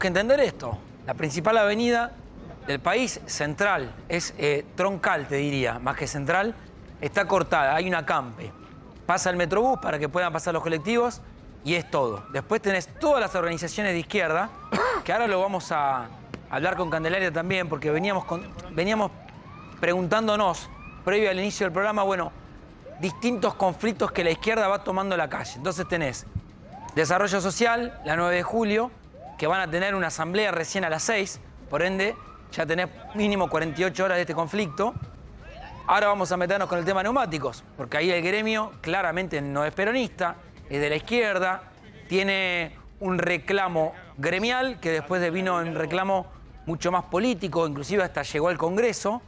que entender esto. La principal avenida del país, central, es troncal, te diría, más que central, está cortada, hay un acampe. Pasa el Metrobús para que puedan pasar los colectivos y es todo. Después tenés todas las organizaciones de izquierda, que ahora lo vamos a hablar con Candelaria también, porque veníamos preguntándonos, previo al inicio del programa, bueno, distintos conflictos que la izquierda va tomando la calle. Entonces tenés Desarrollo Social, la 9 de julio, que van a tener una asamblea recién a las 6, por ende ya tenés mínimo 48 horas de este conflicto. Ahora vamos a meternos con el tema neumáticos, porque ahí el gremio claramente no es peronista, es de la izquierda, tiene un reclamo gremial que después vino en reclamo mucho más político, inclusive hasta llegó al Congreso,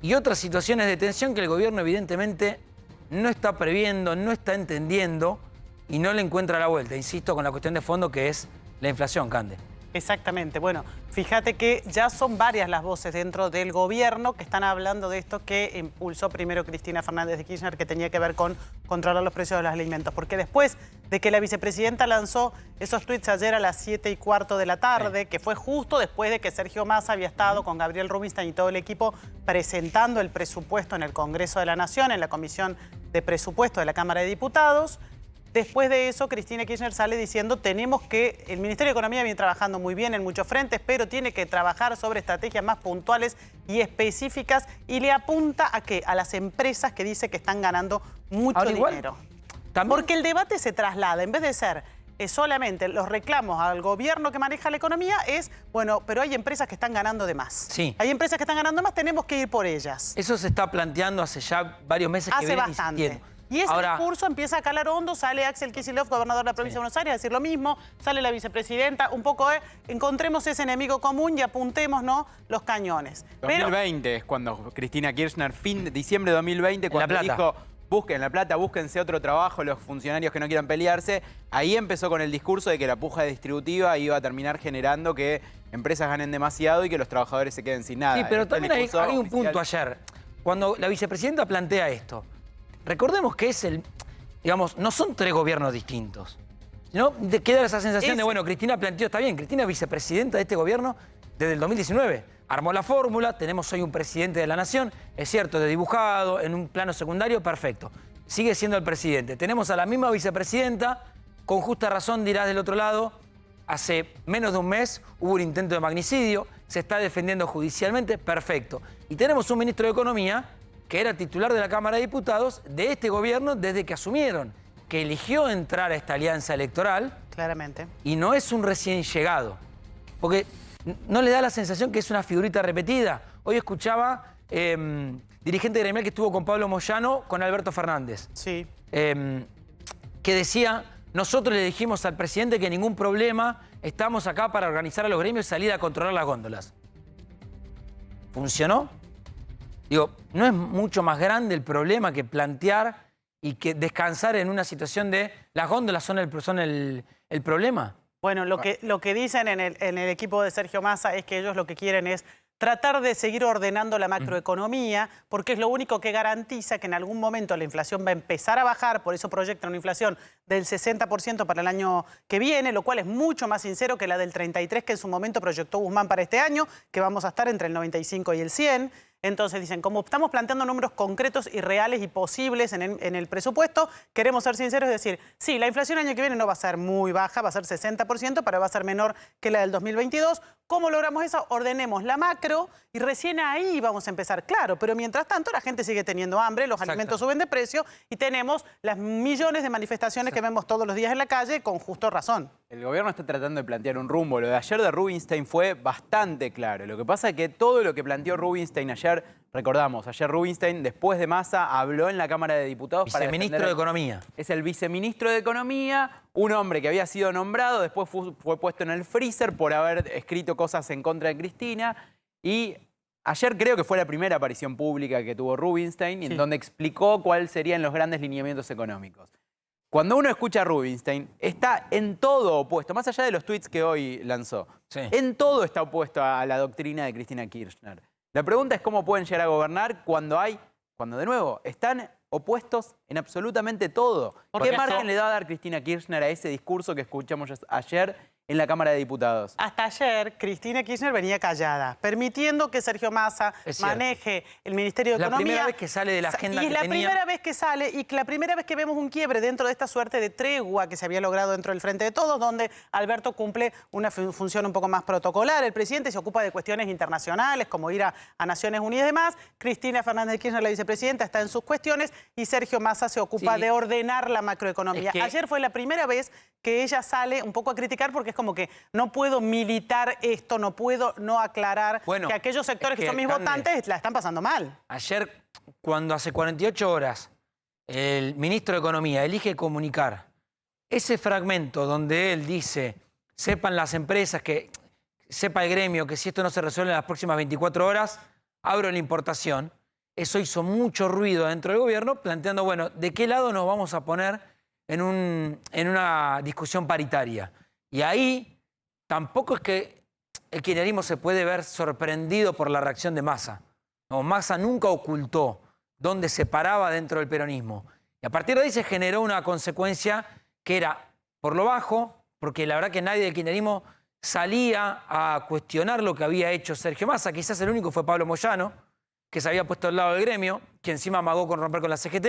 y otras situaciones de tensión que el gobierno evidentemente no está previendo, no está entendiendo y no le encuentra la vuelta. Insisto con la cuestión de fondo que es la inflación, Cande. Exactamente. Bueno, fíjate que ya son varias las voces dentro del gobierno que están hablando de esto que impulsó primero Cristina Fernández de Kirchner, que tenía que ver con controlar los precios de los alimentos. Porque después de que la vicepresidenta lanzó esos tuits ayer a las 7:15 de la tarde, que fue justo después de que Sergio Massa había estado con Gabriel Rubinstein y todo el equipo presentando el presupuesto en el Congreso de la Nación, en la Comisión de Presupuesto de la Cámara de Diputados. Después de eso, Cristina Kirchner sale diciendo el Ministerio de Economía viene trabajando muy bien en muchos frentes, pero tiene que trabajar sobre estrategias más puntuales y específicas y le apunta ¿a qué? A las empresas que dice que están ganando mucho dinero. Porque el debate se traslada, en vez de ser solamente los reclamos al gobierno que maneja la economía, es, bueno, pero hay empresas que están ganando de más. Sí. Hay empresas que están ganando más, tenemos que ir por ellas. Eso se está planteando hace ya varios meses que vienen insistiendo. Y ese discurso empieza a calar hondo, sale Axel Kicillof, gobernador de la provincia de Buenos Aires, a decir lo mismo, sale la vicepresidenta, un poco encontremos ese enemigo común y apuntemos, ¿no?, los cañones. 2020 es cuando Cristina Kirchner, diciembre de 2020, cuando dijo, en La Plata, búsquense otro trabajo, los funcionarios que no quieran pelearse, ahí empezó con el discurso de que la puja distributiva iba a terminar generando que empresas ganen demasiado y que los trabajadores se queden sin nada. Sí, pero también hay un punto ayer, cuando la vicepresidenta plantea esto. Recordemos que digamos, no son tres gobiernos distintos. ¿No? Queda esa sensación de, bueno, Cristina planteó, está bien, Cristina es vicepresidenta de este gobierno desde el 2019. Armó la fórmula, tenemos hoy un presidente de la nación, es cierto, dibujado, en un plano secundario, perfecto. Sigue siendo el presidente. Tenemos a la misma vicepresidenta, con justa razón dirás del otro lado, hace menos de un mes hubo un intento de magnicidio, se está defendiendo judicialmente, perfecto. Y tenemos un ministro de Economía que era titular de la Cámara de Diputados de este gobierno desde que asumieron, que eligió entrar a esta alianza electoral. Claramente. Y no es un recién llegado. Porque no le da la sensación que es una figurita repetida. Hoy escuchaba dirigente gremial que estuvo con Pablo Moyano, con Alberto Fernández. Sí. Que decía, nosotros le dijimos al presidente que ningún problema, estamos acá para organizar a los gremios y salir a controlar las góndolas. ¿Funcionó? Digo, ¿no es mucho más grande el problema que plantear y que descansar en una situación de las góndolas son el problema? Bueno, lo que dicen en el equipo de Sergio Massa es que ellos lo que quieren es tratar de seguir ordenando la macroeconomía, porque es lo único que garantiza que en algún momento la inflación va a empezar a bajar, por eso proyectan una inflación del 60% para el año que viene, lo cual es mucho más sincero que la del 33% que en su momento proyectó Guzmán para este año, que vamos a estar entre el 95 y el 100%. Entonces dicen, como estamos planteando números concretos y reales y posibles en el presupuesto, queremos ser sinceros y decir, sí, la inflación el año que viene no va a ser muy baja, va a ser 60%, pero va a ser menor que la del 2022. ¿Cómo logramos eso? Ordenemos la macro y recién ahí vamos a empezar, claro, pero mientras tanto la gente sigue teniendo hambre, los alimentos suben de precio y tenemos las millones de manifestaciones que vemos todos los días en la calle con justo razón. El gobierno está tratando de plantear un rumbo. Lo de ayer de Rubinstein fue bastante claro. Lo que pasa es que todo lo que planteó Rubinstein ayer, recordamos, ayer Rubinstein, después de Massa, habló en la Cámara de Diputados viceministro de Economía. Es el viceministro de Economía, un hombre que había sido nombrado, después fue puesto en el freezer por haber escrito cosas en contra de Cristina. Y ayer creo que fue la primera aparición pública que tuvo Rubinstein, en donde explicó cuáles serían los grandes lineamientos económicos. Cuando uno escucha a Rubinstein, está en todo opuesto, más allá de los tweets que hoy lanzó, en todo está opuesto a la doctrina de Cristina Kirchner. La pregunta es cómo pueden llegar a gobernar cuando de nuevo, están opuestos en absolutamente todo. ¿Qué margen le va a dar Cristina Kirchner a ese discurso que escuchamos ayer en la Cámara de Diputados. Hasta ayer, Cristina Kirchner venía callada, permitiendo que Sergio Massa maneje el Ministerio de Economía. La primera vez que sale de la agenda y que la tenía. primera vez que sale, y la primera vez que vemos un quiebre dentro de esta suerte de tregua que se había logrado dentro del Frente de Todos, donde Alberto cumple una función un poco más protocolar. El presidente se ocupa de cuestiones internacionales, como ir a Naciones Unidas y demás. Cristina Fernández de Kirchner, la vicepresidenta, está en sus cuestiones y Sergio Massa se ocupa de ordenar la macroeconomía. Ayer fue la primera vez que ella sale un poco a criticar porque es como que no puedo militar esto, no puedo no aclarar que aquellos sectores que son mis votantes la están pasando mal. Ayer, cuando hace 48 horas el ministro de Economía elige comunicar ese fragmento donde él dice, sepan las empresas, que sepa el gremio que si esto no se resuelve en las próximas 24 horas, abro la importación. Eso hizo mucho ruido dentro del gobierno, planteando, bueno, ¿de qué lado nos vamos a poner en una discusión paritaria? Y ahí tampoco es que el kirchnerismo se puede ver sorprendido por la reacción de Massa. No, Massa nunca ocultó dónde se paraba dentro del peronismo. Y a partir de ahí se generó una consecuencia que era por lo bajo, porque la verdad que nadie del kirchnerismo salía a cuestionar lo que había hecho Sergio Massa. Quizás el único fue Pablo Moyano, que se había puesto al lado del gremio, que encima amagó con romper con la CGT.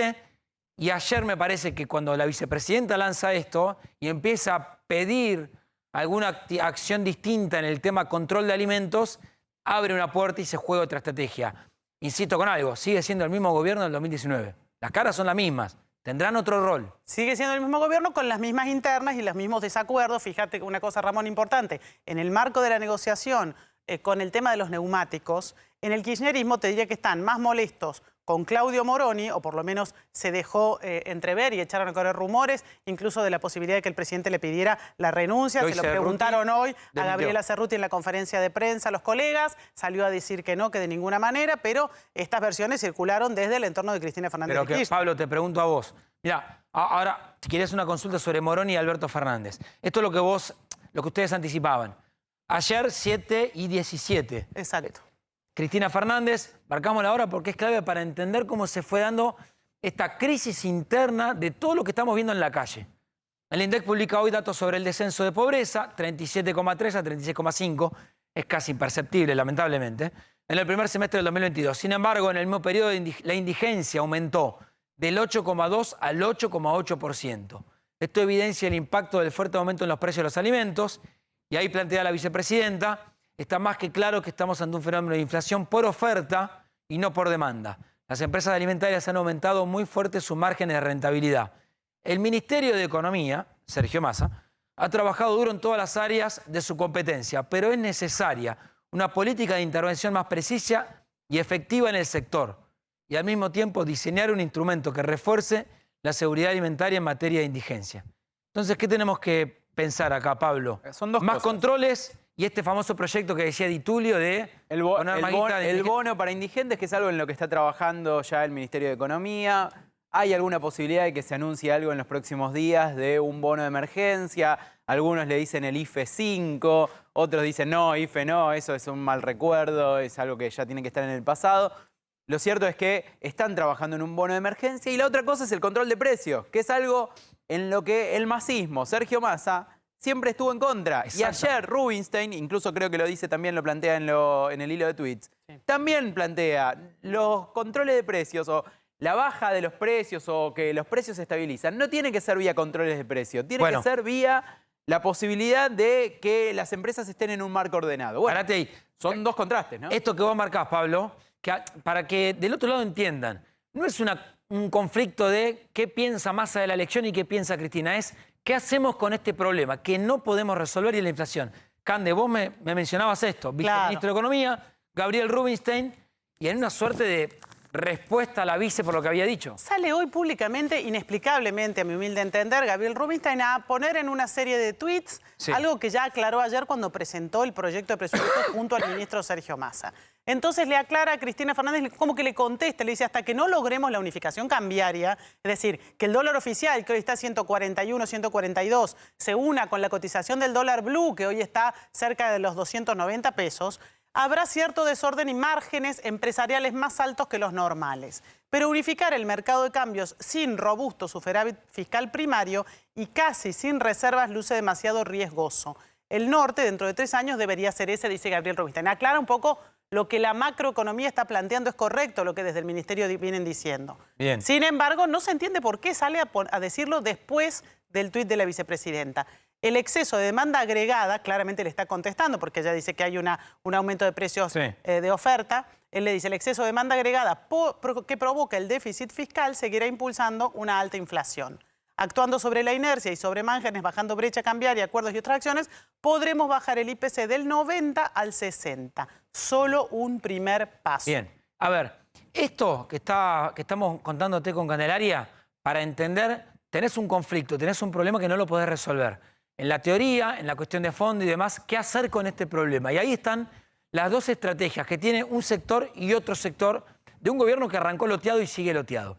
Y ayer me parece que cuando la vicepresidenta lanza esto y empieza a pedir alguna acción distinta en el tema control de alimentos, abre una puerta y se juega otra estrategia. Insisto con algo, sigue siendo el mismo gobierno del 2019. Las caras son las mismas, tendrán otro rol. Sigue siendo el mismo gobierno con las mismas internas y los mismos desacuerdos. Fíjate una cosa, Ramón, importante. En el marco de la negociación con el tema de los neumáticos, en el kirchnerismo te diría que están más molestos con Claudio Moroni, o por lo menos se dejó entrever y echaron a correr rumores, incluso de la posibilidad de que el presidente le pidiera la renuncia. Se lo preguntaron hoy a Gabriela Cerruti en la conferencia de prensa a los colegas, salió a decir que no, que de ninguna manera, pero estas versiones circularon desde el entorno de Cristina Fernández de Kirchner. Pablo, te pregunto a vos. Mira, ahora, si querés una consulta sobre Moroni y Alberto Fernández. Esto es lo que ustedes anticipaban. Ayer, 7:17. Exacto. Cristina Fernández, marcamos la hora porque es clave para entender cómo se fue dando esta crisis interna de todo lo que estamos viendo en la calle. El INDEC publica hoy datos sobre el descenso de pobreza, 37,3 a 36,5, es casi imperceptible, lamentablemente, en el primer semestre del 2022. Sin embargo, en el mismo periodo la indigencia aumentó del 8,2 al 8,8%. Esto evidencia el impacto del fuerte aumento en los precios de los alimentos, y ahí plantea la vicepresidenta: está más que claro que estamos ante un fenómeno de inflación por oferta y no por demanda. Las empresas alimentarias han aumentado muy fuerte sus márgenes de rentabilidad. El Ministerio de Economía, Sergio Massa, ha trabajado duro en todas las áreas de su competencia, pero es necesaria una política de intervención más precisa y efectiva en el sector, y al mismo tiempo diseñar un instrumento que refuerce la seguridad alimentaria en materia de indigencia. Entonces, ¿qué tenemos que pensar acá, Pablo? Son dos más cosas. Controles y este famoso proyecto que decía Di Tulio de el bono para indigentes, que es algo en lo que está trabajando ya el Ministerio de Economía. ¿Hay alguna posibilidad de que se anuncie algo en los próximos días de un bono de emergencia? Algunos le dicen el IFE 5, otros dicen no, IFE no, eso es un mal recuerdo, es algo que ya tiene que estar en el pasado. Lo cierto es que están trabajando en un bono de emergencia, y la otra cosa es el control de precios, que es algo en lo que el masismo, Sergio Massa, siempre estuvo en contra. Exacto. Y ayer Rubinstein, incluso creo que lo dice también, lo plantea en el hilo de tweets, también plantea los controles de precios o la baja de los precios o que los precios se estabilizan. No tiene que ser vía controles de precios, tiene que ser vía la posibilidad de que las empresas estén en un marco ordenado. Bueno, son dos contrastes, ¿no? Esto que vos marcás, Pablo, para que del otro lado entiendan, no es un conflicto de qué piensa Massa de la elección y qué piensa Cristina, es qué hacemos con este problema que no podemos resolver, y es la inflación. Cande, vos me mencionabas esto, viceministro de Economía, Gabriel Rubinstein, y en una suerte de respuesta a la vice por lo que había dicho. Sale hoy públicamente, inexplicablemente, a mi humilde entender, Gabriel Rubinstein a poner en una serie de tweets algo que ya aclaró ayer cuando presentó el proyecto de presupuesto junto al ministro Sergio Massa. Entonces le aclara a Cristina Fernández, como que le contesta, le dice: hasta que no logremos la unificación cambiaria, es decir, que el dólar oficial, que hoy está a 141, 142, se una con la cotización del dólar blue, que hoy está cerca de los 290 pesos, habrá cierto desorden y márgenes empresariales más altos que los normales. Pero unificar el mercado de cambios sin robusto superávit fiscal primario y casi sin reservas luce demasiado riesgoso. el norte dentro de 3 años debería ser ese, dice Gabriel Rubinstein. Aclara un poco lo que la macroeconomía está planteando, es correcto lo que desde el Ministerio vienen diciendo. Bien. Sin embargo, no se entiende por qué sale a decirlo después del tuit de la vicepresidenta. El exceso de demanda agregada, claramente le está contestando, porque ella dice que hay un aumento de precios de oferta. Él le dice, el exceso de demanda agregada que provoca el déficit fiscal seguirá impulsando una alta inflación. Actuando sobre la inercia y sobre márgenes, bajando brecha cambiaria, acuerdos y otras acciones, podremos bajar el IPC del 90 al 60. Solo un primer paso. Bien. A ver, esto que estamos contándote con Candelaria, para entender, tenés un conflicto, tenés un problema que no lo podés resolver. En la teoría, en la cuestión de fondo y demás, ¿qué hacer con este problema? Y ahí están las dos estrategias que tiene un sector y otro sector de un gobierno que arrancó loteado y sigue loteado.